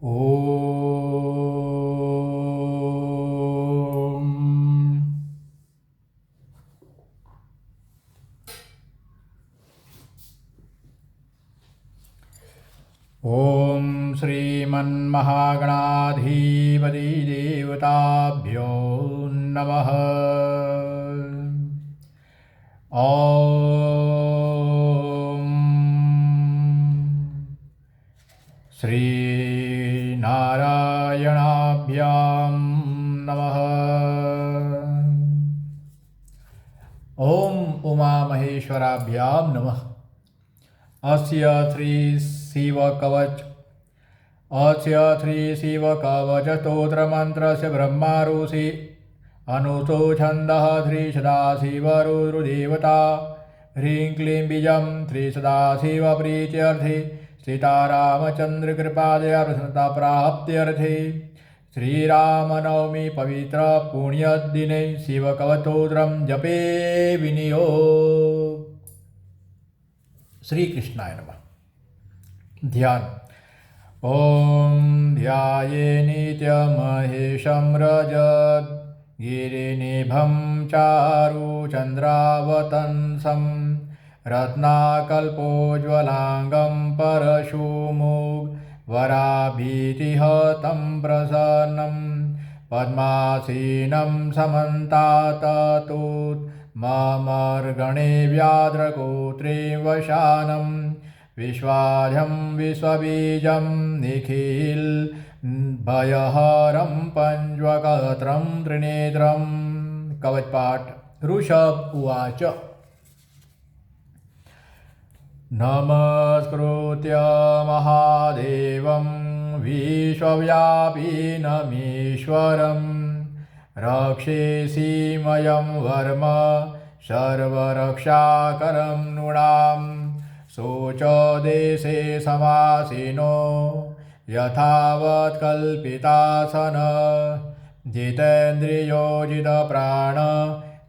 ॐ श्रीमन्महागणाधिपति देवताभ्यो नमः। ॐ श्रीनारायणाभ्यां नमः। ॐ उमामहेश्वराभ्यां नमः। अस्य श्रीशिवकवचस्तोत्रमन्त्रस्य ब्रह्मा ऋषि अनुतो छन्दः श्रीसदाशिवरुद्रदेवता। ह्रीं क्लीं बीजं श्रीसदाशिवप्रीत्यर्थे सीतारामचन्द्रकृपादया प्रसन्नताप्राप्त्यर्थे। श्रीरामनवमी पवित्र पुण्यदिने शिवकवचस्तोत्रं जपे विनियोग। श्री कृष्णाय नमः। ध्यान। ॐ ध्याये नित्यमहेशं रजत गिरिनिभं चारुचन्द्रावतंसं रत्नाकल्पोज्ज्वलाङ्गं परशुमुखवराभीतिहतं प्रसन्नं पद्मासीनं समन्ताततुत ममर्गणे व्याघ्रगोत्रे वशानं विश्वाध्यं विश्वबीजं निखिलभयहरं पञ्चवक्त्रं त्रिनेत्रं। कवचपाठ। ऋषभ उवाच। नमस्कृत्य महादेवं विश्वव्यापिनमीश्वरं रक्षेसीमयं वर्म सर्वरक्षाकरं नृणां। शोचदेशे समासीनो यथावत् कल्पितासन जितेन्द्रियो जितप्राण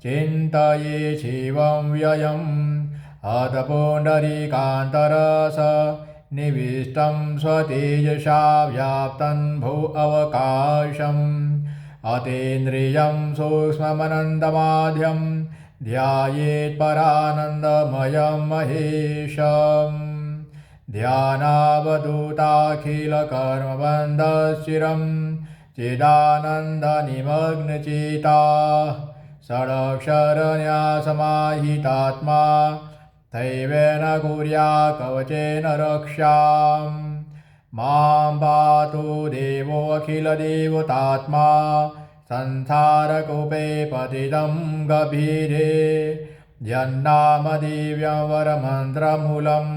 चिन्तये शिवं व्ययम् हतपुण्डरीकान्तरस निविष्टं स्वतेजसा व्याप्तं भो अवकाशम् अतीन्द्रियं सूक्ष्ममनन्तमाद्यं ध्यायेत् परानन्दमयं महेशम्। ध्यानावधूताखिलकर्मबन्धश्चिरं चिदानन्दनिमग्नचित्ता षडक्षरन्यासमाहितात्मा दैवेन कुर्या कवचेन रक्षाम्। मां पातु देवो अखिलदेवतात्मा संसारकूपे पतितं गभीरे। यन्नामदिव्यं वरमन्त्रमूलं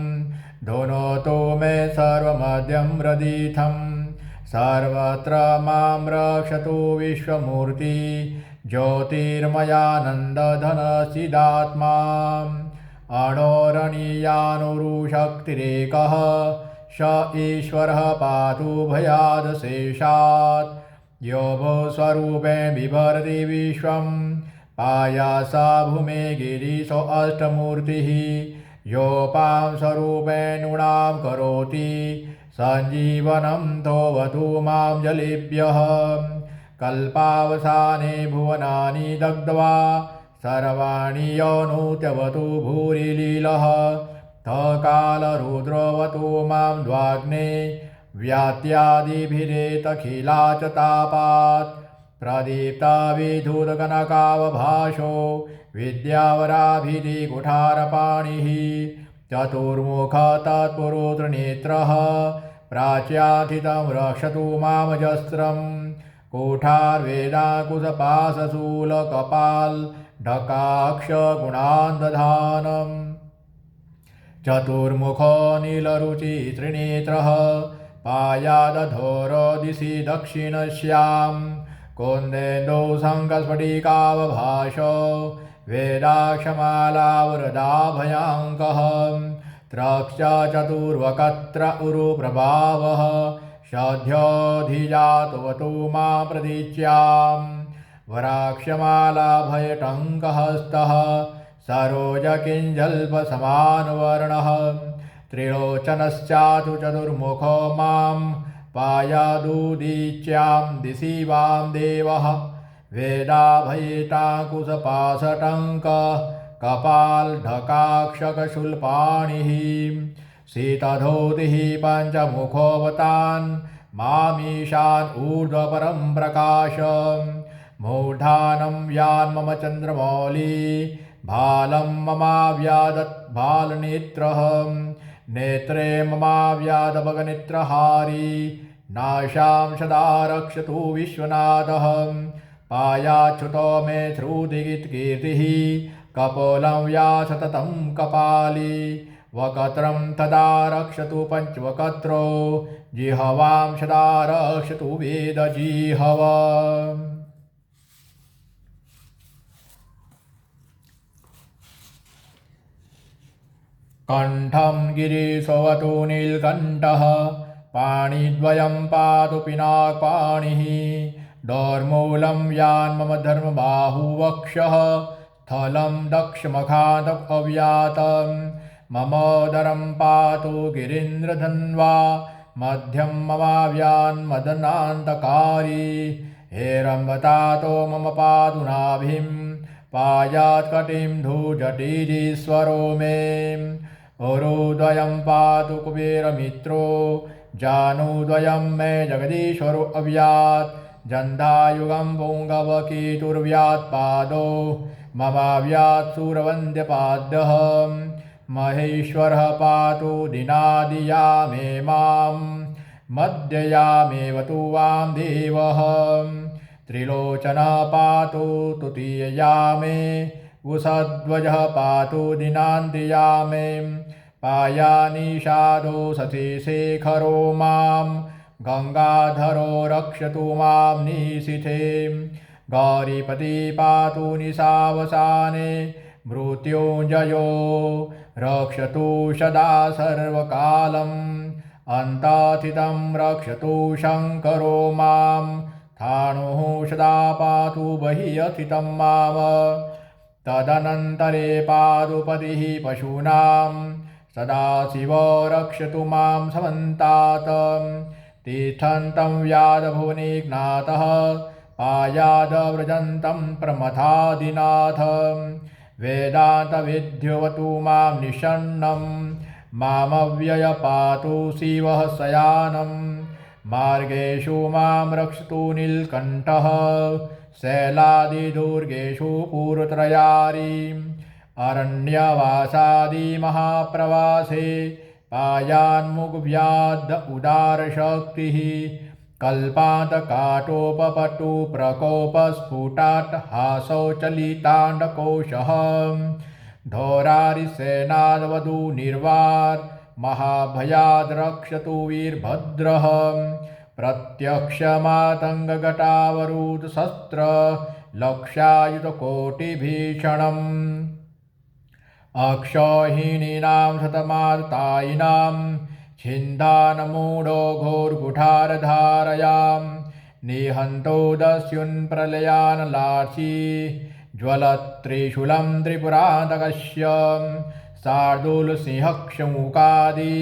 धुनोतु मे सर्वमद्यं प्रदिथं। सर्वत्र मां रक्षतु विश्वमूर्ति ज्योतिर्मयानन्दधनसिदात्मा। अणोरणीयानुरुशक्तिरेकः स ईश्वरः पातु भयादशेषात्। यो भूस्वरूपेण बिभर्ति विश्वं पायासा भूमे गिरिशो अष्टमूर्तिः। योपां स्वरूपेण नृणां करोति सञ्जीवनं तोवतु मां जलेभ्यः। कल्पावसाने भुवनानि दग्ध्वा सर्वाणि योनुत्यवतु भूरिलीलः। कालरुद्रोऽवतु मां द्वाग्ने व्यात्यादिभिरेतखिला च तापात्। प्रदीप्ता विधुतकनकावभासो विद्यावराभिधिकुठारपाणिः। चतुर्मुख तत्पुरो त्रिनेत्रः प्राच्याथितं रक्षतु मामजस्रम्। कुठार्वेदाकुशपाशशूलकपालढकाक्षगुणान्दधानम्। चतुर्मुखो नीलरुचि त्रिनेत्रः पायादधोरदिशि दक्षिणस्यां। कुन्देन्दौ शङ्खस्फटिकावभासो वेदाक्षमालावरदाभयाङ्कः। त्रक्ष चतुर्वक्त्र उरुप्रभावः सद्योऽधिजातवतु मां प्रतीच्यां। वराक्षमालाभयटङ्कहस्तः सरोजकिञ्जल्पसमानवर्णः। त्रिलोचनश्चातु चतुर्मुखो मां पायादुदीच्यां दिशि वां देवः वेदाभयताकुशपाशटङ्क कपालढकाक्षकशूलपाणिः शीतधोतिः पञ्चमुखोऽवतान् मामीशान् ऊर्ध्वपरं प्रकाशम् मूर्धानं यान् मम चन्द्रमौली भालं ममाव्यादत् भालनेत्रः नेत्रे ममाव्यादभगनेत्रहारी नाशां सदा रक्षतु विश्वनाथः पायाच्युतो मे श्रुतिकीर्तिः कपोलं या सततं कपाली वकत्रं तदा रक्षतु पञ्चवकत्रो जिह्वां सदा रक्षतु वेदजिह्व कण्ठं गिरिशोऽवतु नीलकण्ठः पाणिद्वयं पातु पिनाकपाणिः दोर्मूलं यान् मम धर्मबाहुवक्षः स्थलं दक्षमखादव्यातं ममोदरं पातु गिरीन्द्रधन्वा मध्यं ममाव्यान्मदनान्तकारी हेरम्बतातो मम पातु नाभिं पायात्कटिं धूजटीरीश्वरो मे उरुद्वयं पातु कुबेरमित्रो जानुद्वयं मे जगदीश्वरो अव्यात् जन्धायुगं पुङ्गवकीतुर्व्यात्पादो ममाव्यात् सुरवन्द्यपाद्यः महेश्वरः पातु दिनादिया मे मां मध्ययामेव तु वां देवः त्रिलोचनः पातु तृतीयया मे उषध्वजः पातु दिनान्तिया मे पायानिषादो सतीशेखरो मां गङ्गाधरो रक्षतु मां निशिथे गौरीपति पातु निशावसाने मृत्युञ्जयो रक्षतु सदा सर्वकालम् अन्ताथितं रक्षतु शङ्करो मां स्थाणुः सदा पातु बहिः स्थितं माम तदनन्तरे पादुपतिः पशूनां सदाशिवो रक्षतु मां समन्तात् तिष्ठन्तं व्याधभुवनेज्ञातः पायादव्रजन्तं प्रमथादिनाथ वेदान्तविद्युवतु मां निषण्णं मामव्ययपातु शिवः शयानं मार्गेषु मां रक्षतु नीलकण्ठः शैलादिदुर्गेषु पूर्वत्रयारीम् अरण्यवासादिमहाप्रवासे पायान्मुग्व्याद् उदारशक्तिः कल्पान्तकाटोपपटु प्रकोपस्फुटाट्हासौचलिताण्डकोशः धौरारिसेनादवधू निर्वार महाभयाद् रक्षतु वीरभद्रः प्रत्यक्षमातङ्गघटावरुद्धशस्त्र लक्षायुधकोटिभीषणम् अक्षौहिणीनां शतमार्तायिनां छिन्दानमूढो घोरकुठारधारयां निहन्तो दस्युन्प्रलयानलार्ची ज्वलत्त्रिशूलं त्रिपुरान्तकस्य शार्दूलसिंहक्षमुखादि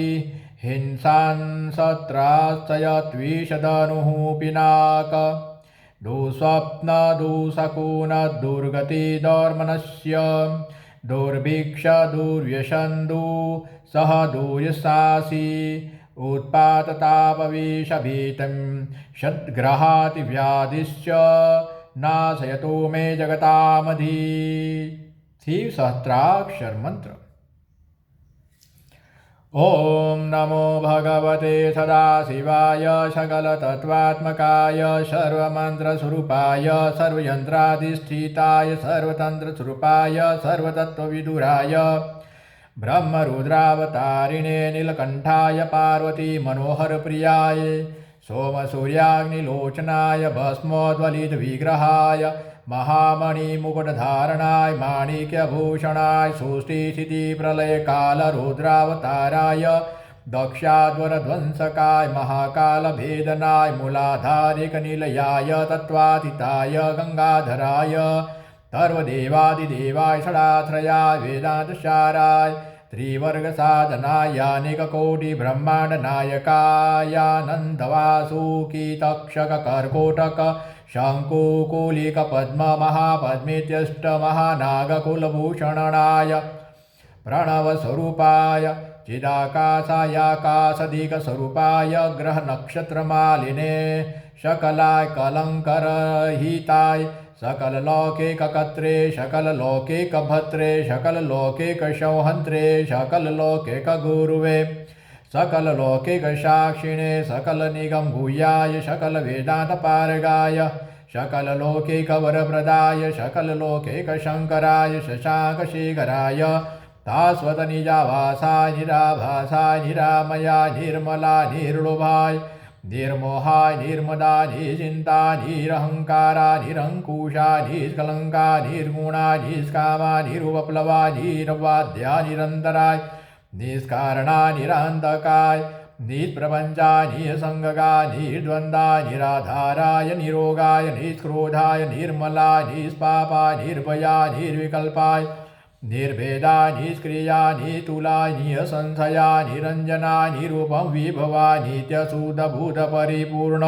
हिंसांसत्राश्चयत्विशदनुः पिनाक दुःस्वप्नदुःशकुनदुर्गतिदौर्मनस्य दुर्भिक्षदुर्व्यसन्दु सह दुर्यशासि उत्पाततापविषभीतं षड्ग्रहातिव्याधिश्च नाशयतु मे जगतामधि। शिव सहस्राक्षर मंत्र। ओम नमो भगवते सदाशिवाय सकलतत्त्वात्मकाय सर्वमन्त्रस्वरूपाय सर्वयन्त्राधिष्ठिताय सर्वतन्त्रस्वरूपाय सर्वतत्त्वविदुराय ब्रह्मरुद्रावतारिणे नीलकण्ठाय पार्वती मनोहरप्रियाय सोमसूर्याग्निलोचनाय भस्मोद्वलितविग्रहाय महामणिमुकुटधारणाय माणिक्यभूषणाय सृष्टिस्थितिप्रलयकालरुद्रावताराय दक्षाध्वरध्वंसकाय महाकालभेदनाय मूलाधारिकनिलयाय तत्त्वातीताय गंगाधराय सर्वदेवादिदेवाय षडाश्रयाय वेदान्तसाराय त्रिवर्गसाधनायानिककोटिब्रह्माण्डनायकायानन्दवासुकी तक्षककर्कोटक शङ्कुकुलिकपद्ममहापद्मेत्यष्टमहानागकुलभूषणनाय प्रणवस्वरूपाय चिदाकाशायाकाशदिकस्वरूपाय ग्रहनक्षत्रमालिने शकलाय कलङ्करहिताय सकललौकिककर्त्रे सकललौकिकभद्रे सकललौकिकसंहन्त्रे सकललौकिकगुरुवे सकललौकिकसाक्षिणे सकलनिगमगुह्याय सकलवेदान्तपारगाय सकललौकिकवरप्रदाय सकललौकिकशङ्कराय शशाङ्कशेखराय तास्वतनिजाभासाय निराभासाय निरामयाय निर्मलाय निर्लोभाय निर्मोहाय निर्मदाय निश्चिन्ताय निरहङ्काराय निरङ्कुशाय निष्कलङ्काय निर्गुणाय निष्कामाय निरुपप्लवाय निरवाद्याय निरन्तराय निष्कारणाय निरान्तकाय निष्प्रपञ्चाय निसङ्गकाय निर्द्वन्द्वाय निराधाराय निरोगाय निष्क्रोधाय निर्मलाय निष्पापाय निर्भयाय निर्विकल्पाय निर्भेदाय निष्क्रियाय नितुलाय निसंशयाय निरञ्जनाय निरूपं विभवाय नित्यशुद्धबुद्धपरिपूर्ण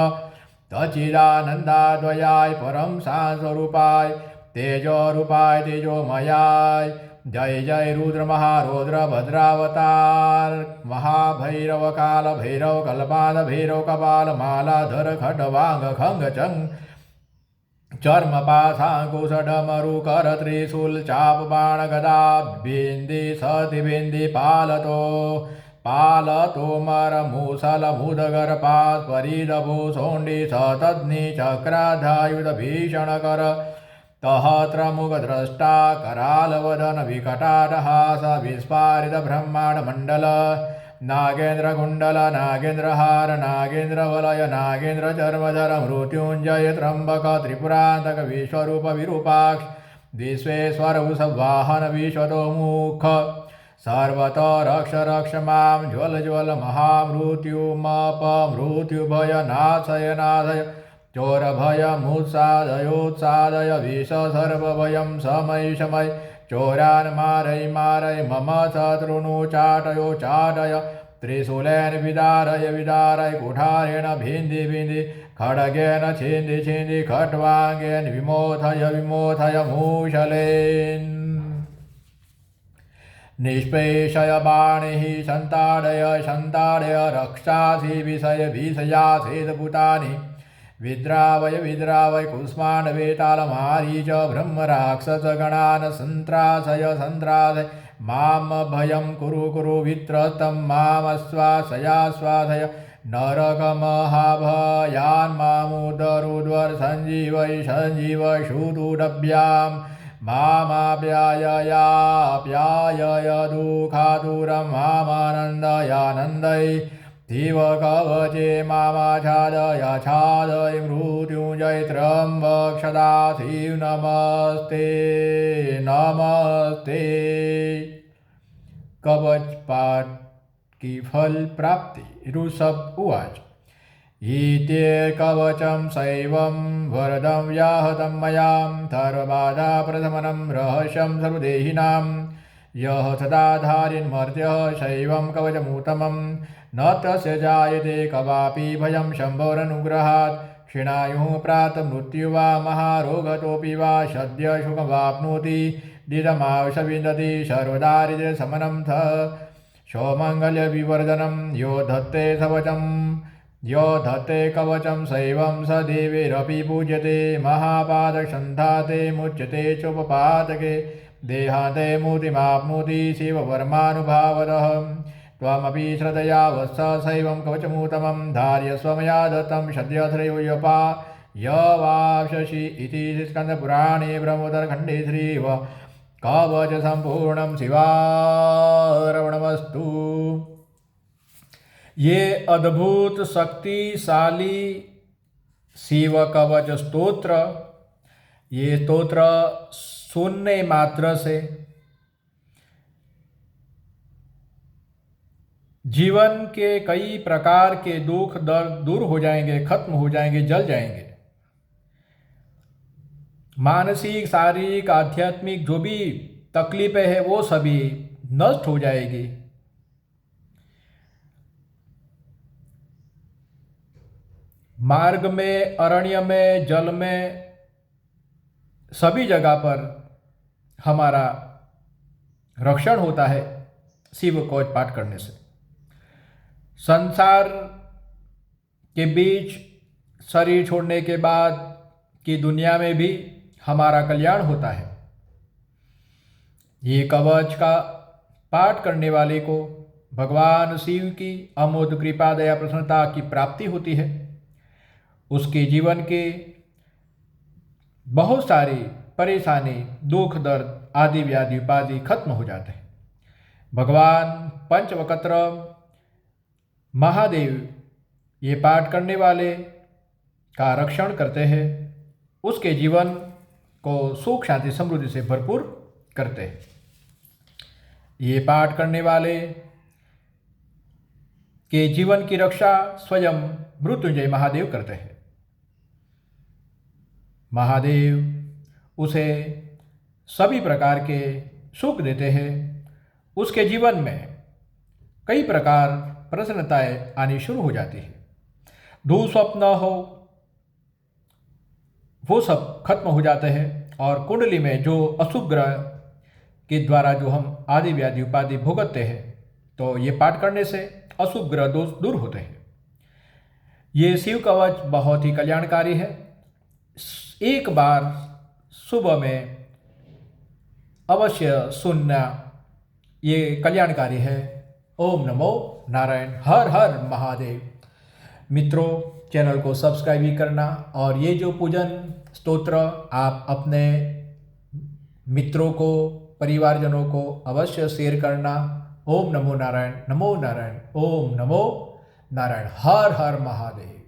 सच्चिदानन्दाद्वयाय परं शान्तस्वरूपाय तेजोरूपाय तेजोमयाय जय जय रुद्र महारौद्र भद्रावतार महाभैरव काल भैरव कल्पाद भैरव कपाल मालाधर खड्वांग खंग चंग चर्मपाशाङ्कुशडमरुकर त्रिशूल चाप बाण गदा बिंदी सतिबिंदी पालतो मर मूसल मुदगर पास परिदभो सोंडी सतज्ञि चक्राधायुध भीषण कर तहत्र मुखद्रष्टा करालवदन विकटाटहास विस्फारित ब्रह्मांड मंडल नागेन्द्र कुंडल नागेन्द्रहार नागेन्द्रवलय नागेन्द्र चर्मधर मृत्युंजय त्र्यंबक त्रिपुरांतक विश्वरूप विरूपाक्ष विश्वेश्वर वृषभवाहन विश्वतोमुख सर्वतो रक्ष रक्ष मां ज्वल ज्वल महामृत्युमपमृत्युभय नाशय नाशय चोरभय मुत्सादयोत्सादय विष सर्वभयं शमय शमय चोरान् मारय मारय मम शत्रुनु चाटयो चाटय त्रिशूलेन विदारय विदारय कुठारेण भिन्धि भिन्धि खड्गेन छिन्दि छिन्दि खट्वाङ्गेन विमोथय विमोथय मूषलेन निष्पेषय बाणैः सन्ताडय सन्ताडय रक्षासि विषय विषयासेदभूतानि विद्रावय विद्रावय कुष्माण्डवेतालमारीच ब्रह्मराक्षसगणान् सन्त्रासय सन्त्रासय मां भयं कुरु कुरु वित्रस्तं मामश्वासयाश्वासय नरकमहाभयान् मामुदरुद्वर सञ्जीवय सञ्जीवय शूदुडभ्यां मामाप्याययाप्यायय दुःखातुरं मामानन्दयानन्दय शिव कवचे मामाच्छादय छादय मृत्युंजय त्र्यंबक सदाशिव नमस्ते नमस्ते। कवच पाठ की फल प्राप्ति। ऋषभ उवाच ईते कवचं शैवं वरदं व्याहतं मयां सर्वबाधा प्रशमनं रहस्यं सर्वदेहिनां यः सदाधारिन्मर्त्यः शैवं कवचमुत्तमं न तस्य जायते कवापि भयं शम्भोरनुग्रहात् क्षीणायुः प्रातः मृत्यु वा महारोगतोऽपि वा सद्य सुखमाप्नोति दिदमावशविन्दति सर्वदारिद्र्यशमनं सौमङ्गल्यविवर्धनं यो धत्ते कवचं शैवं स देवैरपि पूज्यते महापादसन्धाते मुच्यते चोपपातके देहान्ते मुक्तिमाप्नोति शिववर्मानुभावतः त्वमपि श्रद्धया वत्स शैवं कवचमुत्तमं धार्यस्व मया दत्तं सद्यश्रेयोऽयवाप्स्यसि इति स्कन्दपुराणे ब्रह्मोत्तरखण्डे श्रीव कवचसम्पूर्णं शिवार्पणमस्तु। ये अद्भुत शक्तिशाली शिव कवच स्तोत्र, ये स्तोत्र सुनने मात्र से जीवन के कई प्रकार के दुख दर्द दूर हो जाएंगे, खत्म हो जाएंगे, जल जाएंगे। मानसिक शारीरिक आध्यात्मिक जो भी तकलीफें हैं वो सभी नष्ट हो जाएगी। मार्ग में, अरण्य में, जल में, सभी जगह पर हमारा रक्षण होता है शिव कवच पाठ करने से। संसार के बीच शरीर छोड़ने के बाद की दुनिया में भी हमारा कल्याण होता है। ये कवच का पाठ करने वाले को भगवान शिव की अमोघ कृपा, दया, प्रसन्नता की प्राप्ति होती है। उसके जीवन के बहुत सारी परेशानी, दुख, दर्द आदि व्याधि उपाधि खत्म हो जाते हैं। भगवान पंचवक्त्र महादेव ये पाठ करने वाले का रक्षण करते हैं, उसके जीवन को सुख, शांति, समृद्धि से भरपूर करते हैं। ये पाठ करने वाले के जीवन की रक्षा स्वयं मृत्युंजय महादेव करते हैं। महादेव उसे सभी प्रकार के सुख देते हैं। उसके जीवन में कई प्रकार प्रसन्नताएं आनी शुरू हो जाती है। दुःस्वप्न हो वो सब खत्म हो जाते हैं और कुंडली में जो अशुभ ग्रह के द्वारा जो हम आदि व्याधि उपाधि भुगतते हैं, तो ये पाठ करने से अशुभ ग्रह दोष दूर होते हैं। ये शिव कवच बहुत ही कल्याणकारी है। एक बार सुबह में अवश्य सुनना, ये कल्याणकारी है। ओम नमो नारायण, हर हर महादेव। मित्रों, चैनल को सब्सक्राइब भी करना और ये जो पूजन स्तोत्र आप अपने मित्रों को, परिवारजनों को अवश्य शेयर करना। ओम नमो नारायण, नमो नारायण, ओम नमो नारायण, हर हर महादेव।